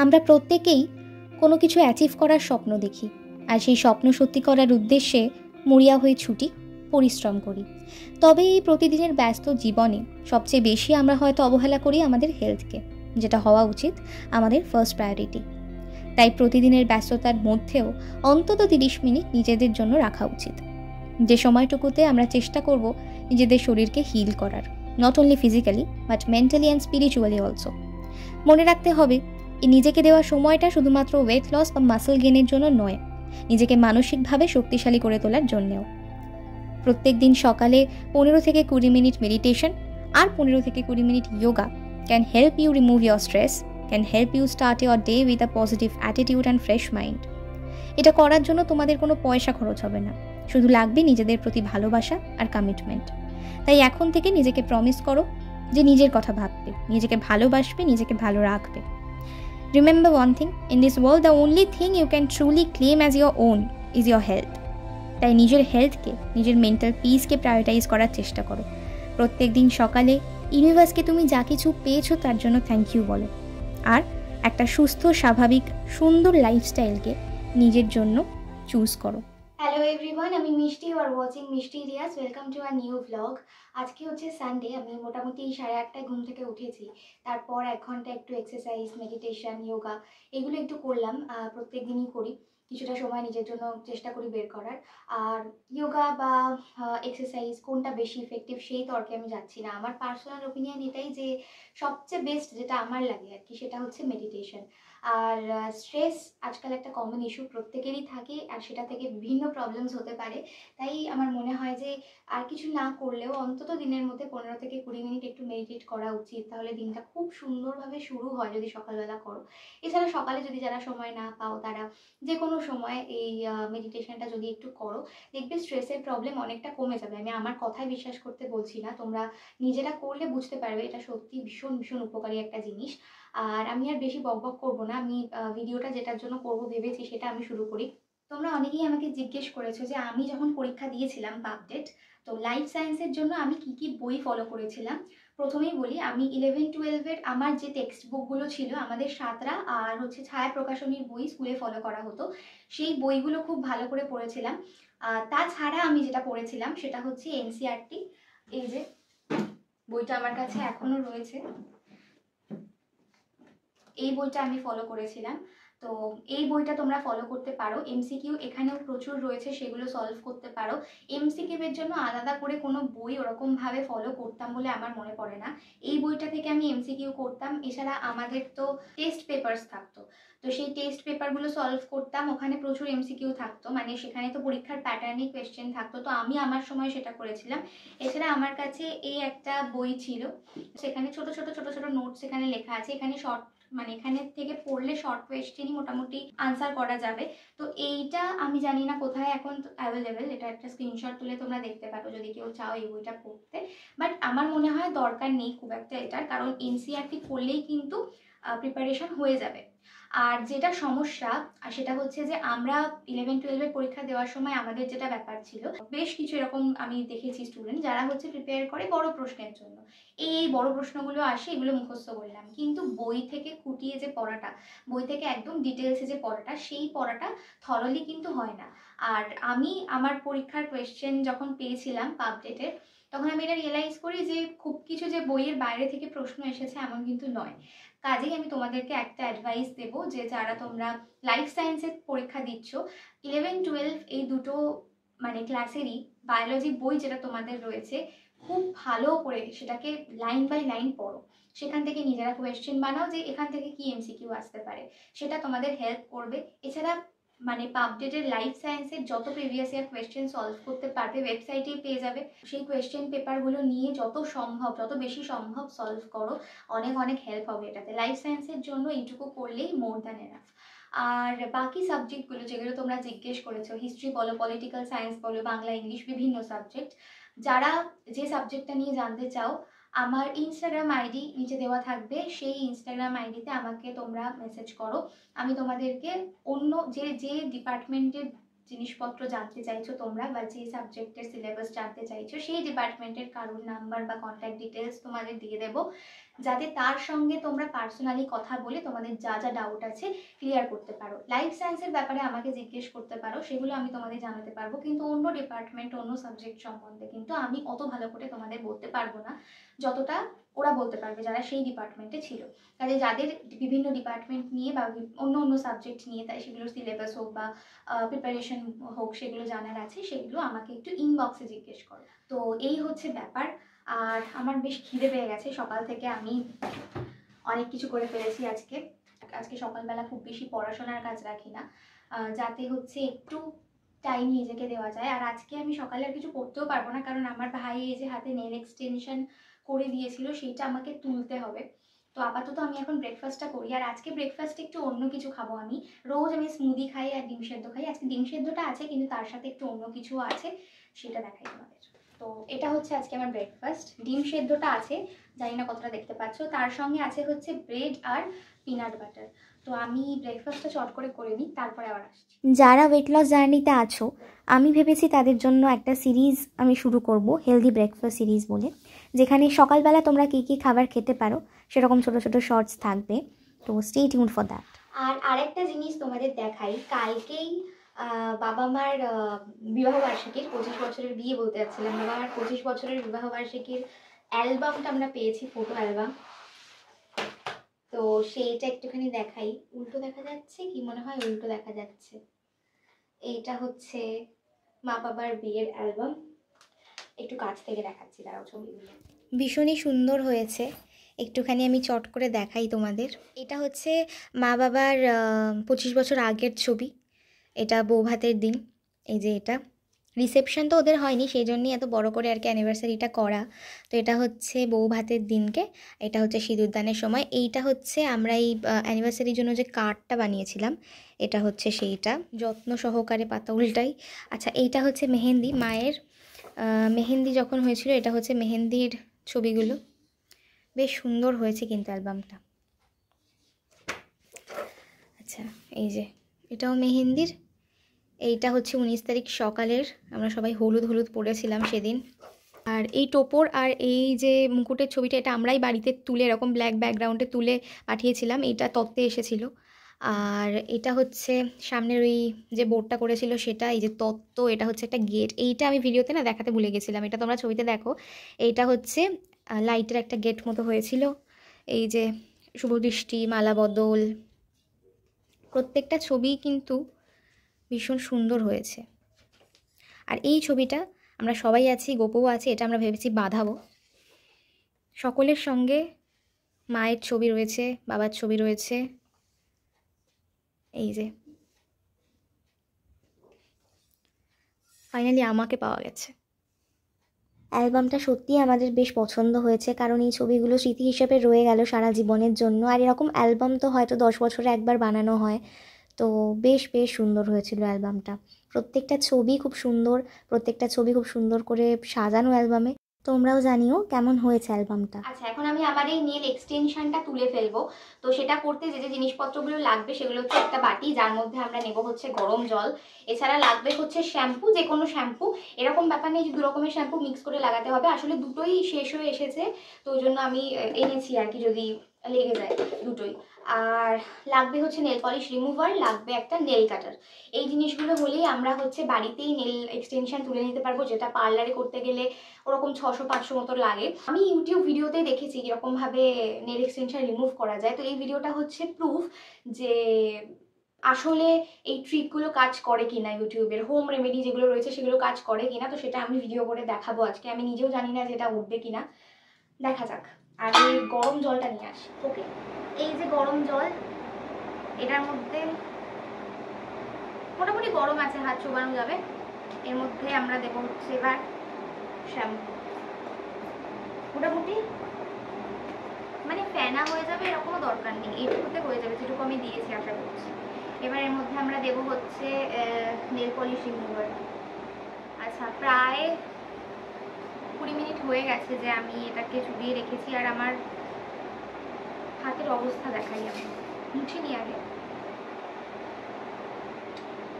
আমরা প্রত্যেকেই কোনো কিছু অ্যাচিভ করার স্বপ্ন দেখি, আর সেই স্বপ্ন সত্যি করার উদ্দেশ্যে মরিয়া হয়ে ছুটি, পরিশ্রম করি। তবে এই প্রতিদিনের ব্যস্ত জীবনে সবচেয়ে বেশি আমরা হয়তো অবহেলা করি আমাদের হেলথকে, যেটা হওয়া উচিত আমাদের ফার্স্ট প্রায়োরিটি। তাই প্রতিদিনের ব্যস্ততার মধ্যেও অন্তত 30 মিনিট নিজেদের জন্য রাখা উচিত, যে সময়টুকুতে আমরা চেষ্টা করব নিজেদের শরীরকে হিল করার, not only physically but mentally and spiritually also. মনে রাখতে হবে, এই নিজেকে দেওয়া সময়টা শুধুমাত্র ওয়েট লস বা মাসল গেনের জন্য নয়, নিজেকে মানসিকভাবে শক্তিশালী করে তোলার জন্যেও। প্রত্যেক দিন সকালে 15 থেকে 20 মিনিট মেডিটেশন আর 15 থেকে 20 minute yoga can help you remove your stress, can help you start your day with a positive attitude and fresh mind. এটা করার জন্য তোমাদের কোনো পয়সা খরচ হবে না, শুধু লাগবে নিজেদের প্রতি ভালোবাসা আর কমিটমেন্ট। তাই এখন থেকে নিজেকে প্রমিস করো যে নিজের কথা ভাববে, নিজেকে ভালোবাসবে, নিজেকে ভালো রাখবে। Remember one thing, in this world the only thing you can truly claim as your own is your health. তাই নিজের হেলথকে, নিজের মেন্টাল পিসকে প্রায়োরিটাইজ করার চেষ্টা করো। প্রত্যেক দিন সকালে ইউনিভার্সকে তুমি যা কিছু পেয়েছো তার জন্য থ্যাংক ইউ বলো, আর একটা সুস্থ, স্বাভাবিক, সুন্দর লাইফস্টাইলকে নিজের জন্য চুজ করো। হ্যালো এভরিওয়ান, আমি মিষ্টি, you are watching Mysterious. Welcome to our new blog. আজকে হচ্ছে সানডে। আমি মোটামুটি 8:30টায় ঘুম থেকে উঠেছি। তারপর 1 ঘন্টা একটু এক্সারসাইজ, মেডিটেশন, যোগা এগুলো একটু করলাম। প্রত্যেক দিনই করি, কিছুটা সময় নিজের জন্য চেষ্টা করি বের করার। আর যোগা বা এক্সারসাইজ কোনটা বেশি ইফেক্টিভ সেই তর্কে আমি যাচ্ছি না। আমার পার্সোনাল ওপিনিয়ন এটাই যে সবচেয়ে বেস্ট যেটা আমার লাগে আর কি, সেটা হচ্ছে মেডিটেশন। আর স্ট্রেস আজকাল একটা কমন ইস্যু, প্রত্যেকেরই থাকে, আর সেটা থেকে বিভিন্ন প্রবলেমস হতে পারে। তাই আমার মনে হয় যে আর কিছু না করলেও অন্তত দিনের মধ্যে 15 থেকে 20 মিনিট একটু মেডিটেট করা উচিত। তাহলে দিনটা খুব সুন্দরভাবে শুরু হয় যদি সকালবেলা করো। এছাড়া সকালে যদি যারা সময় না পাও, তারা যে কোনো সময় এই মেডিটেশনটা যদি একটু করো, দেখবে স্ট্রেসের প্রবলেম অনেকটা কমে যাবে। আমি আমার কথায় বিশ্বাস করতে বলছি না, তোমরা নিজেরা করলে বুঝতে পারবে এটা সত্যি ভীষণ ভীষণ উপকারী একটা জিনিস। আর আমি আর বেশি বকবক করব না, আমি ভিডিওটা যেটার জন্য করব ভেবেছি সেটা আমি শুরু করি। তোমরা অনেকেই আমাকে জিজ্ঞেস করেছো যে আমি যখন পরীক্ষা দিয়েছিলাম পাবডেট, তো লাইফ সায়েন্সের জন্য আমি কি কি বই ফলো করেছিলাম। প্রথমেই বলি, আমি 11-12-এর আমার যে টেক্সট বুকগুলো ছিল, আমাদের সাঁতরা আর হচ্ছে ছায়া প্রকাশনীর বই স্কুলে ফলো করা হতো, সেই বইগুলো খুব ভালো করে পড়েছিলাম। তাছাড়া আমি যেটা পড়েছিলাম সেটা হচ্ছে এনসিইআরটি। এই যে বইটা আমার কাছে এখনো রয়েছে, এই বইটা আমি ফলো করেছিলাম। তো এই বইটা তোমরা ফলো করতে পারো। এমসিকিউ এখানেও প্রচুর রয়েছে, সেগুলো সলভ করতে পারো। এমসিকিউ এর জন্য আলাদা করে কোনো বই ওরকমভাবে ফলো করতাম বলে আমার মনে পড়ে না। এই বইটা থেকে আমি এমসিকিউ করতাম। এছাড়া আমাদের তো টেস্ট পেপারস থাকতো, তো সেই টেস্ট পেপারগুলো সলভ করতাম। ওখানে প্রচুর এমসিকিউ থাকতো, মানে সেখানে তো পরীক্ষার প্যাটার্নই কোয়েশ্চেন থাকতো, তো আমি আমার সময় সেটা করেছিলাম। এছাড়া আমার কাছে এই একটা বই ছিল, সেখানে ছোট ছোট ছোট ছোট নোটস এখানে লেখা আছে। এখানে শর্ট, মানে এখানে থেকে পড়লে শর্ট কোয়েশ্চেনই মোটামুটি আনসার করা যাবে। তো এইটা আমি জানি না কোথায় এখন অ্যাভেলেবেল, এটা একটা স্ক্রিনশট তুলে তোমরা দেখতে পারো যদি কেউ চাও এই বইটা পড়তে। বাট আমার মনে হয় দরকার নেই খুব একটা এটার, কারণ এনসিইআরটি পড়লেই কিন্তু প্রিপারেশন হয়ে যাবে। আর যেটা সমস্যা সেটা হচ্ছে যে আমরা 11-12-এর পরীক্ষা দেওয়ার সময় আমাদের যেটা ব্যাপার ছিল, বেশ কিছু এরকম আমি দেখেছি স্টুডেন্ট যারা হচ্ছে প্রিপেয়ার করে বড় প্রশ্নের জন্য। এই বড় প্রশ্নগুলো আসে, এগুলো মুখস্থ করলাম, কিন্তু বই থেকে খুঁটিয়ে যে পড়াটা, বই থেকে একদম ডিটেলসে যে পড়াটা, সেই পড়াটা থরলি কিন্তু হয় না। আর আমি আমার পরীক্ষার কোয়েশ্চেন যখন পেয়েছিলাম পাবডেটের, তখন আমি এটা রিয়েলাইজ করি যে খুব কিছু যে বইয়ের বাইরে থেকে প্রশ্ন এসেছে এমন কিন্তু নয়। কাজেই আমি তোমাদেরকে একটা অ্যাডভাইস দেবো যে যারা তোমরা লাইফ সায়েন্সের পরীক্ষা দিচ্ছ, 11-12 এই দুটো মানে ক্লাসেরই বায়োলজি বই যেটা তোমাদের রয়েছে, খুব ভালো করে সেটাকে লাইন বাই লাইন পড়ো। সেখান থেকে নিজেরা কোয়েশ্চেন বানাও যে এখান থেকে কি এমসিকিউ আসতে পারে, সেটা তোমাদের হেল্প করবে। এছাড়া মানে পাবডেটের লাইফ সায়েন্সের যত প্রিভিয়াস ইয়ার কোয়েশ্চেন সলভ করতে পারবে ওয়েবসাইটেই পেয়ে যাবে। সেই কোয়েশ্চেন পেপারগুলো নিয়ে যত সম্ভব, যত বেশি সম্ভব সলভ করো, অনেক অনেক হেল্প হবে এটাতে। লাইফ সায়েন্সের জন্য এইটুকু করলেই মোর দ্যান এনাফ। আর বাকি সাবজেক্টগুলো যেগুলো তোমরা জিজ্ঞেস করেছো, হিস্ট্রি বলো, পলিটিক্যাল সায়েন্স বলো, বাংলা, ইংলিশ, বিভিন্ন সাবজেক্ট, যারা যে সাবজেক্টটা নিয়ে জানতে চাও, আমার ইনস্টাগ্রাম আইডি নিচে দেওয়া থাকবে, সেই ইনস্টাগ্রাম আইডিতে আমাকে তোমরা মেসেজ করো। আমি তোমাদেরকে অন্য যে যে ডিপার্টমেন্টের জিনিসপত্র জানতে চাইছো তোমরা, বা যে সাবজেক্টের সিলেবাস জানতে চাইছো, সেই ডিপার্টমেন্টের কারোর নাম্বার বা কন্ট্যাক্ট ডিটেলস তোমাদের দিয়ে দেবো, যাতে তার সঙ্গে তোমরা পার্সোনালি কথা বলে তোমাদের যা যা ডাউট আছে ক্লিয়ার করতে পারো। লাইফ সায়েন্সের ব্যাপারে আমাকে জিজ্ঞেস করতে পারো, সেগুলো আমি তোমাদের জানাতে পারবো, কিন্তু অন্য ডিপার্টমেন্ট অন্য সাবজেক্ট সম্বন্ধে কিন্তু আমি অত ভালো করে তোমাদের বলতে পারবো না যতটা ওরা বলতে পারবে যারা সেই ডিপার্টমেন্টে ছিল। কাজে যাদের বিভিন্ন ডিপার্টমেন্ট নিয়ে বা অন্য অন্য সাবজেক্ট নিয়ে, তাই সেগুলোর সিলেবাস হোক বা প্রিপারেশন হোক, সেগুলো জানার আছে, সেগুলো আমাকে একটু ইনবক্সে জিজ্ঞেস করো। তো এই হচ্ছে ব্যাপার। আর আমার বেশ খিদে পেয়ে গেছে, সকাল থেকে আমি অনেক কিছু করে ফেলেছি আজকে। সকালবেলা খুব বেশি পড়াশোনার কাজ রাখি না, যাতে হচ্ছে একটু টাইম নিজেকে দেওয়া যায়। আর আজকে আমি সকালে আর কিছু করতেও পারবো না, কারণ আমার ভাই এই যে হাতে নেল এক্সটেনশন করে দিয়েছিল, সেইটা আমাকে তুলতে হবে। তো আপাতত আমি এখন ব্রেকফাস্টটা করি। আর আজকে ব্রেকফাস্টে একটু অন্য কিছু খাবো আমি। রোজ আমি স্মুদি খাই আর ডিম সেদ্ধ খাই, আজকে ডিম সেদ্ধটা আছে, কিন্তু তার সাথে একটু অন্য কিছু আছে, সেটা দেখাই তোমাদের। তো এটা হচ্ছে আজকে আমার ব্রেকফাস্ট। ডিম সেদ্ধটা আছে, জানি না কতটা দেখতে পাচ্ছ, তার সঙ্গে আছে হচ্ছে ব্রেড আর পিনাট বাটার। তো আমি ব্রেকফাস্টটা চট করে নিই, তারপরে আবার আসছি। যারা ওয়েট লস জার্নিতে আছো, আমি ভেবেছি তাদের জন্য একটা সিরিজ আমি শুরু করব, হেলদি ব্রেকফাস্ট সিরিজ বলে, যেখানে সকালবেলা তোমরা কী কী খাবার খেতে পারো সেরকম ছোটো ছোটো শর্টস থাকবে। তো স্টে টিউনড ফর দ্যাট। আর আরেকটা জিনিস তোমাদের দেখাই, কালকেই বাবা মার বিবাহবার্ষিকীর 25 বছরের বিয়ে বলতে যাচ্ছিলাম, বাবা মার 25 বছরের বিবাহবার্ষিকীর অ্যালবামটা আমরা পেয়েছি, ফটো অ্যালবাম। তো সেইটা একটুখানি দেখাই। উল্টো দেখা যাচ্ছে কি, মনে হয় উল্টো দেখা যাচ্ছে। এইটা হচ্ছে মা বাবার বিয়ের অ্যালবাম, একটু কাছ থেকে দেখাচ্ছি, দাঁড়াও ছবিগুলো। ভীষণই সুন্দর হয়েছে, একটুখানি আমি চট করে দেখাই তোমাদের। এটা হচ্ছে মা বাবার 25 বছর আগের ছবি। এটা বৌভাতের দিন। এই যে এটা রিসেপশন তো ওদের হয়নি, সেই জন্যই এত বড় করে আর কি অ্যানিভার্সারিটা করা। তো এটা হচ্ছে বৌভাতের দিনকে, এটা হচ্ছে সিঁদুরদানের সময়। এইটা হচ্ছে আমরা এই অ্যানিভার্সারির জন্য যে কার্ডটা বানিয়েছিলাম, এটা হচ্ছে সেইটা, যত্ন সহকারে পাতা উল্টাই। আচ্ছা, এইটা হচ্ছে মেহেন্দি, মায়ের মেহেন্দি যখন হয়েছিল, এটা হচ্ছে মেহেন্দির ছবিগুলো। বেশ সুন্দর হয়েছে কিন্তু অ্যালবামটা। আচ্ছা, এই যে এটাও মেহেন্দির। এইটা হচ্ছে 19 তারিখ সকালের, আমরা সবাই হলুদ হলুদ পরেছিলাম সেদিন। আর এই টোপর আর এই যে মুকুটের ছবিটা, এটা আমরাই বাড়িতে তুলে এরকম ব্ল্যাক ব্যাকগ্রাউন্ডে তুলে পাঠিয়েছিলাম, এটা তত্ত্বে এসেছিল। আর এটা হচ্ছে সামনের ওই যে বোর্ডটা করেছিল সেটা, এই যে তত্ত্ব, এটা হচ্ছে একটা গেট। এইটা আমি ভিডিওতে না দেখাতে ভুলে গেছিলাম, এটা তোমরা ছবিতে দেখো। এইটা হচ্ছে লাইটের একটা গেট মতো হয়েছিল। এই যে শুভদৃষ্টি, মালা বদল, প্রত্যেকটা ছবি কিন্তু ভীষণ সুন্দর হয়েছে। আর এই ছবিটা আমরা সবাই আছি, গোপও আছে, এটা আমরা ভেবেছি বাঁধাবো। সকলের সঙ্গে মায়ের ছবি রয়েছে, বাবার ছবি রয়েছে। এই যে ফাইনালি আমাকে পাওয়া গেছে। অ্যালবামটা সত্যিই আমাদের বেশ পছন্দ হয়েছে, কারণ এই ছবিগুলো স্মৃতি হিসেবে রয়ে গেল সারা জীবনের জন্য। আর এরকম অ্যালবাম তো হয়তো 10 বছরে একবার বানানো হয়। তো বেশ বেশ সুন্দর হয়েছিল অ্যালবামটা। প্রত্যেকটা ছবি খুব সুন্দর করে সাজানো অ্যালবামে। তোমরাও জানিও কেমন হয়েছে অ্যালবামটা। আচ্ছা, এখন আমি আমার এই নেল এক্সটেনশনটা তুলে ফেলবো। তো সেটা করতে যে যে জিনিসপত্রগুলো লাগবে সেগুলো হচ্ছে একটা বাটি, যার মধ্যে আমরা নেব হচ্ছে গরম জল। এছাড়া লাগবে হচ্ছে শ্যাম্পু, যে কোনো শ্যাম্পু, এরকম ব্যাপার নেই যে 2 রকমের শ্যাম্পু মিক্স করে লাগাতে হবে, আসলে দুটোই শেষ হয়ে এসেছে, তো ওই জন্য আমি এনেছি আর কি, যদি লেগে যায় দুটোই। আর লাগবে হচ্ছে নেল পলিশ রিমুভার, লাগবে একটা নেল কাটার। এই জিনিসগুলো হলেই আমরা হচ্ছে বাড়িতেই নেল এক্সটেনশন তুলে নিতে পারবো, যেটা পার্লারে করতে গেলে ওরকম 600-500 মতো লাগে। আমি ইউটিউব ভিডিওতে দেখেছি কীরকমভাবে নেল এক্সটেনশন রিমুভ করা যায়, তো এই ভিডিওটা হচ্ছে প্রুফ যে আসলে এই ট্রিকগুলো কাজ করে কিনা, ইউটিউবের হোম রেমেডি যেগুলো রয়েছে সেগুলো কাজ করে কিনা। তো সেটা আমি ভিডিও করে দেখাবো আজকে, আমি নিজেও জানি না যে এটা উঠবে কিনা, দেখা যাক। আর এই গরম জলটা নিয়ে আসি। ওকে, এই যে গরম জল, এটার মধ্যে মোটামুটি গরম আছে, হাত চোবানো যাবে। এর মধ্যে আমরা দেবো হচ্ছে এবার শ্যাম্পু, মোটামুটি মানে ফেনা হয়ে যাবে এরকমও দরকার নেই, এইটুকুতে হয়ে যাবে, যেটুকু আমি দিয়েছি আশা করছি। এবার এর মধ্যে আমরা দেবো হচ্ছে নেল পলিশ রিমুভার। আচ্ছা, প্রায় 20 মিনিট হয়ে গেছে যে আমি এটাকে চুবিয়ে রেখেছি। আর আমার হাতের অবস্থা দেখাই, আমি মুছে নিই আগে।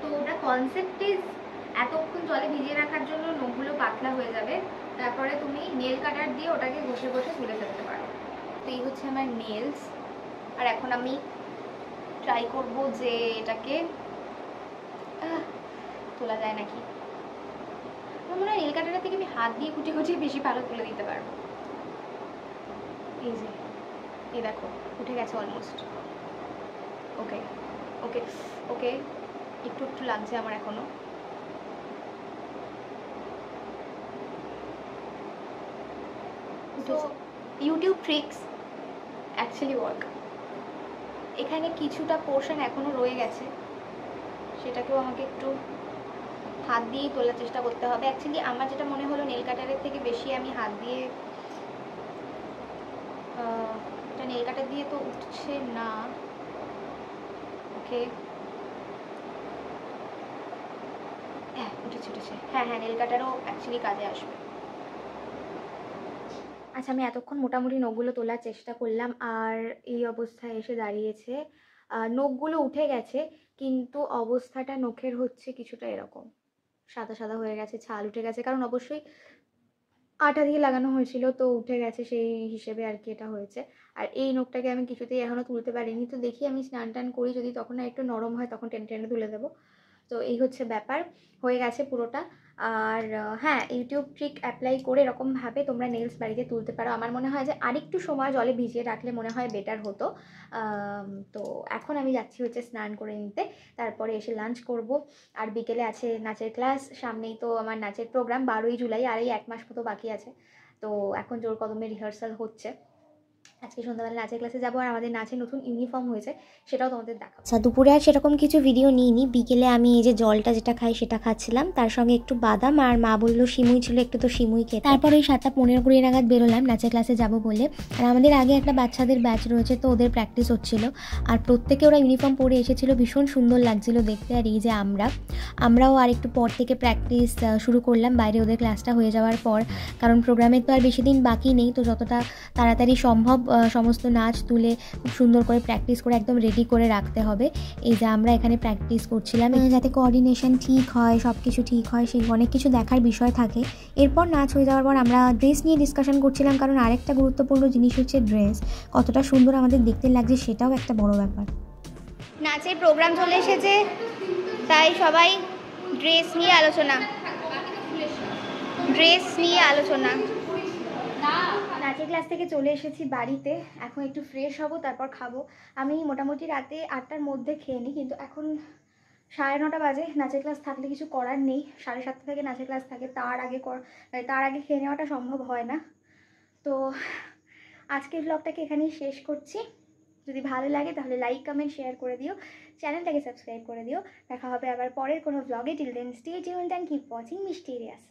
তো ওটা কনসেপ্ট ইজ এতক্ষণ জলে ভিজিয়ে রাখার জন্য নখগুলো পাতলা হয়ে যাবে, তারপরে তুমি নেল কাটার দিয়ে ওটাকে ঘষে ঘষে তুলে ফেলতে পারো। তো এই হচ্ছে আমার নেলস। আর এখন আমি ট্রাই করব যে এটাকে তোলা যায় নাকি। আমার মনে হয় নেল কাটারের থেকে আমি হাত দিয়ে কুচি কুচি বেশি ভালো তুলে দিতে পারবো। এই যে এই দেখো উঠে গেছে অলমোস্ট। ওকে ওকে ওকে, একটু একটু লাগছে আমার এখনো। তো ইউটিউব ট্রিক্স অ্যাকচুয়ালি ওয়ার্ক। এখানে কিছুটা পোর্শন এখনো রয়ে গেছে, সেটাকেও আমাকে একটু হাত দিয়েই তোলার চেষ্টা করতে হবে। অ্যাকচুয়ালি আমার যেটা মনে হলো নেল কাটারের থেকে বেশি আমি হাত দিয়ে, এটা নেল কাটার দিয়ে তো উঠছে না। ওকে হ্যাঁ উঠেছে উঠেছে, হ্যাঁ হ্যাঁ নেল কাটারও অ্যাকচুয়ালি কাজে আসবে। আচ্ছা আমি এতক্ষণ মোটামুটি নখগুলো তোলার চেষ্টা করলাম, আর এই অবস্থায় এসে দাঁড়িয়েছে। নখগুলো উঠে গেছে, কিন্তু অবস্থাটা নখের হচ্ছে কিছুটা এরকম সাদা সাদা হয়ে গেছে, ছাল উঠে গেছে, কারণ অবশ্যই আটা দিয়ে লাগানো হয়েছিল তো উঠে গেছে, সেই হিসেবে আর কি এটা হয়েছে। আর এই নখটাকে আমি কিছুতেই এখনও তুলতে পারিনি, তো দেখি আমি স্নান টান করি, যদি তখন একটু নরম হয় তখন টেনে টেনে তুলে দেবো। তো এই হচ্ছে ব্যাপার, হয়ে গেছে পুরোটা। আর হ্যাঁ ইউটিউব ট্রিক অ্যাপ্লাই করে এরকমভাবে তোমরা নেলস বাড়িতে তুলতে পারো। আমার মনে হয় যে আরেকটু সময় জলে ভিজিয়ে রাখলে মনে হয় বেটার হতো। তো এখন আমি যাচ্ছি হচ্ছে স্নান করে নিতে, তারপরে এসে লাঞ্চ করব। আর বিকেলে আছে নাচের ক্লাস, সামনেই তো আমার নাচের প্রোগ্রাম 12ই জুলাই, আর এই 1 মাস মতো বাকি আছে। তো এখন জোর কদমে রিহার্সাল হচ্ছে। আজকে সন্ধ্যাবেলা নাচের ক্লাসে যাবো, আর আমাদের নাচের নতুন ইউনিফর্ম হয়েছে, সেটাও তোমাদের দেখাবো। আচ্ছা দুপুরে আর সেরকম কিছু ভিডিও নিইনি, বিকেলে আমি এই যে জলটা যেটা খাই সেটা খাচ্ছিলাম, তার সঙ্গে একটু বাদাম, আর মা বললো সিমুই ছিল একটু, তো সিমুই খেতে। তারপরে ওই 7:15-20 নাগাদ বেরোলাম নাচের ক্লাসে যাব বলে। আর আমাদের আগে একটা বাচ্চাদের ব্যাচ রয়েছে, তো ওদের প্র্যাকটিস হচ্ছিল, আর প্রত্যেকে ওরা ইউনিফর্ম পরে এসেছিল, ভীষণ সুন্দর লাগছিল দেখতে। আর এই যে আমরাও আর একটু পর থেকে প্র্যাকটিস শুরু করলাম বাইরে ওদের ক্লাসটা হয়ে যাওয়ার পর, কারণ প্রোগ্রামের তো আর বেশি দিন বাকি নেই, তো যতটা তাড়াতাড়ি সম্ভব সমস্ত নাচ তুলে খুব সুন্দর করে প্র্যাকটিস করে একদম রেডি করে রাখতে হবে। এই যে আমরা এখানে প্র্যাকটিস করছিলাম, যাতে কোঅর্ডিনেশন ঠিক হয়, সব কিছু ঠিক হয়, সেই অনেক কিছু দেখার বিষয় থাকে। এরপর নাচ হয়ে যাওয়ার পর আমরা ড্রেস নিয়ে ডিসকাশন করছিলাম, কারণ আরেকটা গুরুত্বপূর্ণ জিনিস হচ্ছে ড্রেস, কতটা সুন্দর আমাদের দেখতে লাগছে সেটাও একটা বড় ব্যাপার। নাচের প্রোগ্রাম চলে এসেছে, তাই সবাই ড্রেস নিয়ে আলোচনা। নাচের ক্লাস থেকে চলে এসেছি বাড়িতে, এখন একটু ফ্রেশ হব, তারপর খাবো। আমি মোটামুটি রাতে 8টার মধ্যে খেয়ে নিই, কিন্তু এখন 9:30 বাজে। নাচের ক্লাস থাকলে কিছু করার নেই, 7:30 থেকে নাচের ক্লাস থাকে, তার আগে খেয়ে নেওয়াটা সম্ভব হয় না। তো আজকের ব্লগটাকে এখানেই শেষ করছি। যদি ভালো লাগে তাহলে লাইক কমেন্ট শেয়ার করে দিও, চ্যানেলটাকে সাবস্ক্রাইব করে দিও। দেখা হবে আবার পরের কোনো ব্লগে। Till then stay tuned and keep watching mysterious.